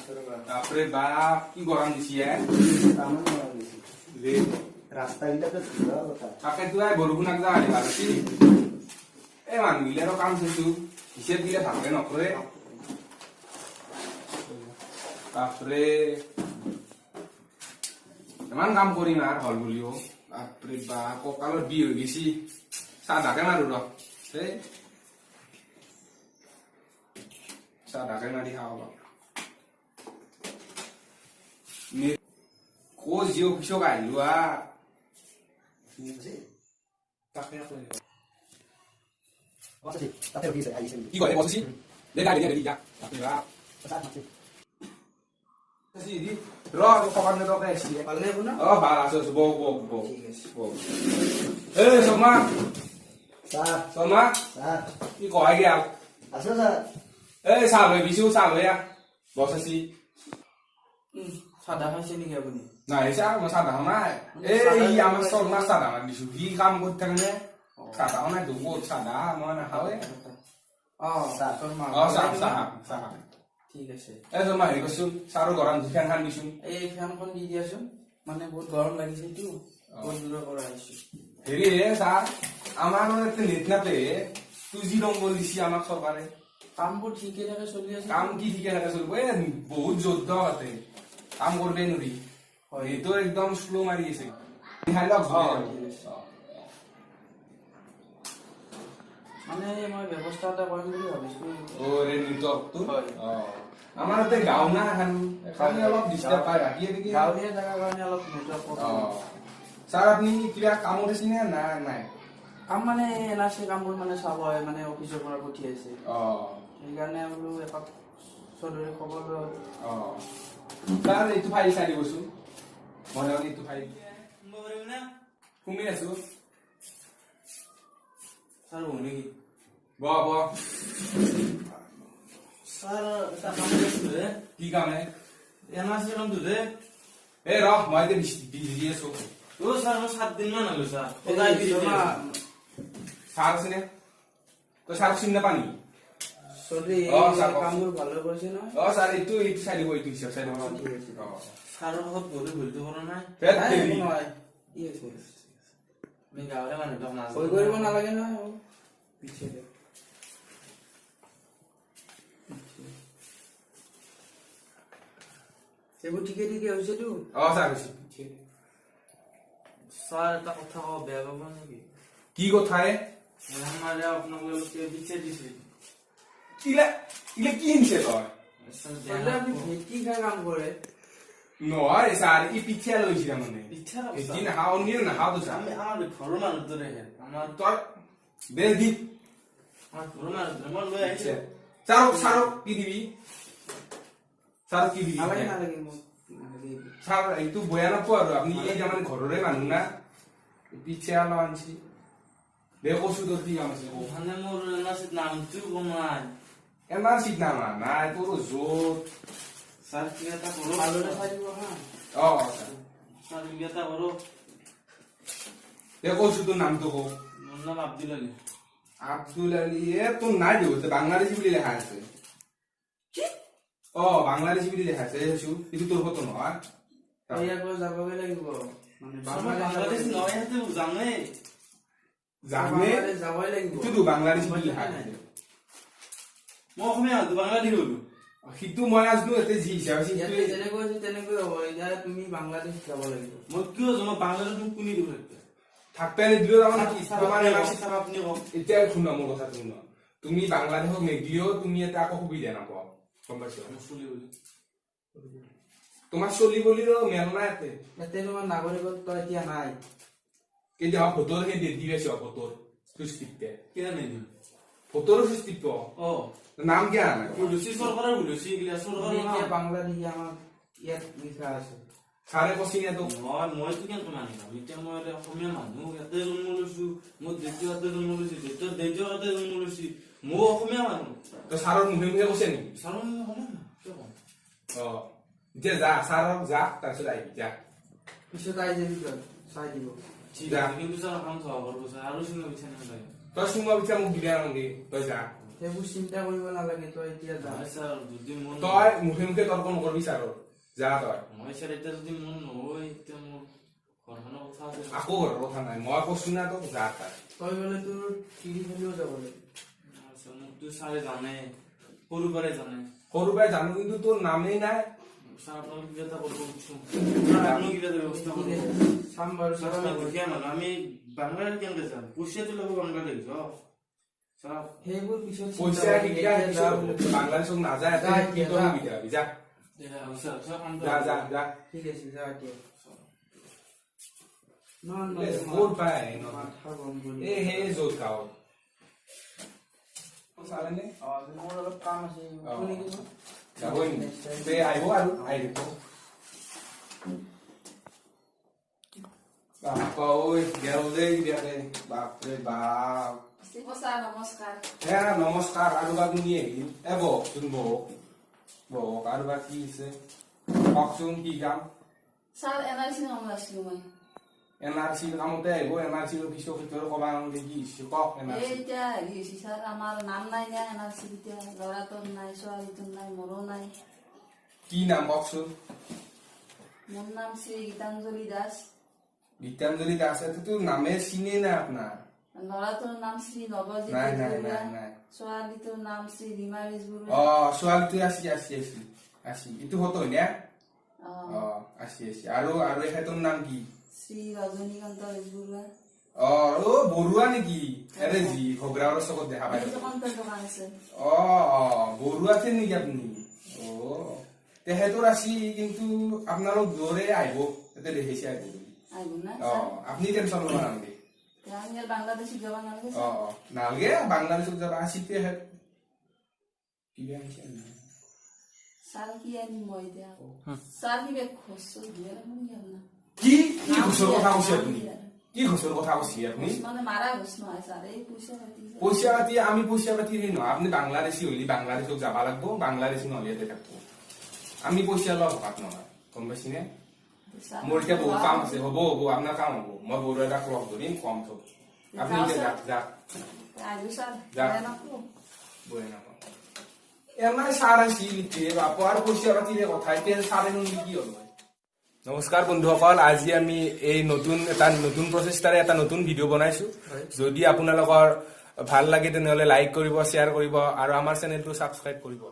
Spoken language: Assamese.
শৰ্মা বাপৰে বাপ কি গৰম দিছে তাকেতো বৰষুণ আগজা আহি ভাল আছিল এই মানুহগিলাৰো কাম থৈছো হিচাপ গিলা ভালকে নকৰে বাপৰে ইমান কাম কৰিম আৰু হল বুলিও বাপৰে বাপ কঁকালৰ বিষ হৈ গৈছি চাহ ঢাকে মাৰো ৰ চাহ ঢাকে মাৰি খাওঁ ক জিঅ' অফিচক আহিলো কি কৰে বসছি দে গাড়ি গাড়ি যা ৰ খবৰ নেদকে আহিছিলে ভাল আছো বৌ বৌ বৌ এই শৰ্মা শৰ্মা কি কয় গেল আছো স্যার এই চাহ লৈ বিছু চাহ লৈ বস আছি সাদা খাইছে নেকি আপুনি নাই চাহ মই চাহ দাও নাই এই আমাৰ শৰ্মা চাহ দাও দিছো সি কাম কৰি থাকে নে চাহ দাও নাই তো বহুত চাহ দা মই নাখাওৱে চাহ শৰ্মা চাহ চাহ চাহ ঠিক আছে এই শৰ্মা হেৰি কৰচোন চাহৰ গৰম ফেন খান দিছো এই ফেনখন দি দিয়াচোন মানে বহুত গৰম লাগিছে এইটো বহুত দূৰৰ পৰা আহিছো হেৰি ছাৰ আমাৰ নেট নাপে তুই যি ৰং দিছি আমাক চৰকাৰে কামবোৰ ঠিকে থাকে চলি আছে কাম কি ঠিকে থাকে চলিব বহুত যুদ্ধ আছে কাম করবে নরি এইটো একদম স্লো মারি আছে মানে মই ব্যৱস্থা এটা কৰিম বুলি ভাবিছো ওৰে নেটৱৰ্কটো আমাৰ ইয়াতে গাঁও না এখন অলপ ডিস্টাৰ্ব পায় বাকি এদিকে গাঁৱলীয়া জায়গা কাৰণে অলপ নেটৱৰ্ক স্যাৰ আপনি কিবা কাম কৰিছে নে না নাই কাম মানে এনআৰসি কামবোৰ মানে চাব হয় মানে অফিচৰ পৰা পঠিয়াইছে সেইকাৰণে বোলো এপাক চদৰে খবৰ লওঁ স্যার এইটো ফাইল চাই দিবচোন মনে মনে এইটো ফাইল শুনি আছো স্যার শুনি কি ব ব স্যার এটা কাম কৰিছে কি কাম হে এনআৰসি কাম দুৰে এ ৰ মই তে বিজি আছো ও স্যার মই 7 দিন মান হলো স্যার সদায় দিছো স্যার আছে নে তো স্যার চিনি নাপানি সরি কামবোৰ ভালো কৰিছে ন স্যাৰ এইটো চাই দিব এইটো হিচাপ চাই দিব ঠিক আছে স্যাৰৰ লগত বহুত ভুলটো কৰা নাই ফেট নাই দেৰি নহয় ই আছে আমি গাঁৱৰে মানুহ তো না হৈ কৰিব নালাগে নহয় পিছে দে এইবোৰ ঠিকে ঠিকে হৈছেতো স্যাৰ হৈছে স্যাৰ এটা কথা কওঁ বেয়া পাব নেকি কি কথাই আমাৰ আপোনালোকে পিছে দিছে ইলা ইলা কি হিনছে তই কি কাম কৰে নহয় স্যাৰ ই পিঠা লৈছিল মানে পিঠা এদিন হাও নিৰ নাহাও তো স্যাৰ আমি আমাৰ ঘৰৰ মানুহ দৰে আমাৰ তই দে দি আমাৰ ঘৰৰ মানুহ মই লৈ আহিছে স্যাৰ কি দিবি স্যাৰ কি দিবি নালাগে নালাগে মোক স্যাৰ এইটো বয়া নাপাও আৰু আপুনি এই যে মানে ঘৰৰে মানুহ না পিঠা ল আনছি দে কচু তোৰ কি কাম আছে মানে মোৰ নাচিত নামটো কমাই এমাৰ চিট নামা নাই তোৰ য'ত স্যাৰ কি এটা কৰো ভালোৰে থাকিব হ্যাঁ স্যাৰ কি এটা কৰো দে কচু তোৰ নামটো কো মোৰ নাম আব্দুল আলী আব্দুল আলী এ তোৰ নাই দিও বাংলাদেশী বুলি লেখা আছে কি বাংলাদেশী বুলি লেখা আছে এইটো তোৰ ফটো নহয় এইয়া কো যাবগে লাগিব মানে বাংলাদেশ নয় হাতে জানে জানে যাবই লাগিব তুই বাংলাদেশী বুলি লেখা আছে মই অসমীয়া বাংলাদেশী হলো সিটো মই আজনো এতে যি হিচাপ আছে তেনেকৈ হ'ব এতিয়া তুমি বাংলাদেশ যাব লাগিব মই কিয় যাম বাংলাদেশ মোক কোনি দিব থাকতে নিদিলেও তাৰমানে কি স্যাৰ আপনি কম এতিয়া শুনা মোৰ কথা শুন তুমি বাংলাদেশক নিদিলেও তুমি এটা আকৌ সুবিধা নাপাও গম পাইছ তোমাৰ চলিবলিৰো মেল নাই ইয়াতে তোমাৰ নাগৰিকত্ব এতিয়া নাই কেতিয়া ভোটৰ সেই দি আছে ভোটৰ সুস্থিতে কেনে নিদিম ভোটৰ সুস্থিত নাম কি আনে পুলিচি সরকারের পুলিচি গিলা সরকার এতিয়া বাংলাদেশী আমার ইয়াত লিখা আছে সারে কসিনে তো মই তো কেন মানি না এতিয়া মই অসমীয়া মানুহ ইয়াতে জন্ম লৈছো মই দ্বিতীয়তে জন্ম লৈছো দ্বিতীয়তে জন্ম লৈছো মই অসমীয়া মানুহ তো সাৰৰ মুখে মুখে কৈছে নেকি সাৰৰ মুখে হলে না যে যা সাৰক যা তাৰপিছত আহিবি যা পিছত আই যাবি চাই দিব ঠিক আছে কিন্তু স্যার কাম চাব আৰু চিনা বিচাৰি নালাগে তই চুমা পিছা মোক দিবা নালাগে তই যা সেইবোৰ চিন্তা কৰিব নালাগে তই এতিয়া যা নহয় স্যাৰ যদি মন তই মুখে মুখে তৰ্ক নকৰবি ছাৰৰ যা তই মই স্যাৰ এতিয়া যদি মন নহয় এতিয়া মোৰ ঘৰখনৰ কথা আছে আকৌ ঘৰৰ কথা নাই মই কৈছো না তোক যা তই তই গ'লে তোৰ তিৰি ফালিও যাব লাগে স্যাৰ মোকতো ছাৰে জানে সৰু পৰাই জানে সৰু পৰাই জানো কিন্তু তোৰ নামেই নাই স্যাৰ আপোনালোকে কিবা এটা কৰিব খুজিছোঁ আপুনি কিবা এটা ব্যৱস্থা ঠিক কৰিব আছে চাম বাৰু স্যাৰ আমি দুখীয়া মানুহ আমি বাংলাদেশ কেনেকৈ যাম পইচাটো ল'ব বাংলাদেশ যাওক স্যাৰ সেইবোৰ পিছত পইচা কেতিয়া বাংলাদেশক নাযায় যা কি এতিয়া, তই যা। সুবিধা যা স্যাৰ স্যাৰ কামটো যা যা যা ঠিক আছে যা এতিয়া ক'ত পায় মাথা গৰম কৰি এই সেই য'ত গাঁৱত চালেনে মোৰ অলপ কাম আছে শুনি দিব যাবই তে আহিব আৰু আহিব বাপা ঐ গেল দেই বিয়াতে বাপৰে বাপ নমস্কাৰ নমস্কাৰ হে নমস্কাৰ আৰু বা তুমি আহিল বহকচোন বহক আৰু বা কি আছে কওকচোন কি কাম ছাৰ NRC নাম আছিলো মই NRC কামতে আহিব NRC অফিচৰ ভিতৰত ক'বা নহ'লে কি হৈছে কওক এই NRC এতিয়া হেৰি হৈছে ছাৰ আমাৰ নাম নাই না NRC এতিয়া ল'ৰাটোৰ নাই ছোৱালীটোৰ নাই মোৰো নাই কি নাম কওকচোন মোৰ নাম শ্ৰী গীতাঞ্জলি দাস গীতাঞ্জলি দাস তোৰ নামে চিনে নাই আপোনাৰ ল'ৰাটোৰ নাম শ্ৰী নৱজিৎ নাই নাই বেজবৰুৱা নাই নাই ছোৱালীটোৰ নাম শ্ৰী ৰীমা বেজবৰুৱা ছোৱালীটো আছে এইটো ফটো হয়নে আছে আৰু এখেতৰ নাম কি শ্ৰী ৰজনীকান্ত বেজবৰুৱা বৰুৱা নেকি এৰে যি ঘগ্ৰাৱৰ চকত দেখা পাই নীলকণ্ঠৰ দোকান আছে বৰুৱাতে নেকি আপুনি তেখেতৰ আছি কিন্তু আপোনালোক দূৰে আহিব তাতে দেখিছে আহিব বুলি আহিব না আপুনি টেনচন ল'ব নালাগে ছাৰ আমি ইয়াৰ বাংলাদেশত যাব নালাগে নালাগে বাংলাদেশত যাবা আসি তেখেত কিবা আহিছে ছাৰ কি আনিম মই এতিয়া ছাৰ কিবা খৰচ দিয়ে না কি ঘোষৰ কথা কৈছে আপুনি কি ঘোষৰ কথা কৈছে আপুনি মানে মাৰা ঘোষ নহয় ছাৰ এই পইচা পাতি পইচা পাতি আমি পইচা পাতি সেই নহয় আপুনি বাংলাদেশী হলি বাংলাদেশত যাব লাগব বাংলাদেশী নহলে ইয়াতে থাকব আমি পইচা লোৱা ভকাত নহয় গম পাইছিনে মোৰ এতিয়া বহুত কাম আছে হ'ব আপোনাৰ কাম হ'ব মই বড়ো এটাক লগ ধৰিম কম থব আপুনি এতিয়া যাক যাক আহিব ছাৰ যা। বেয়া নাপাব বৈ নাপাওঁ এমাই সাৰ আছিল বাপৰ পইচা পাতিৰে কথা এতিয়া চাৰে নুনি কি হ'ল নমস্কাৰ বন্ধুসকল আজি আমি এই নতুন প্ৰচেষ্টাৰে এটা নতুন ভিডিঅ' বনাইছো যদি আপোনালোকৰ ভাল লাগে তেনেহ'লে লাইক কৰিব শ্বেয়াৰ কৰিব আৰু আমাৰ চেনেলটো ছাবস্ক্ৰাইব কৰিব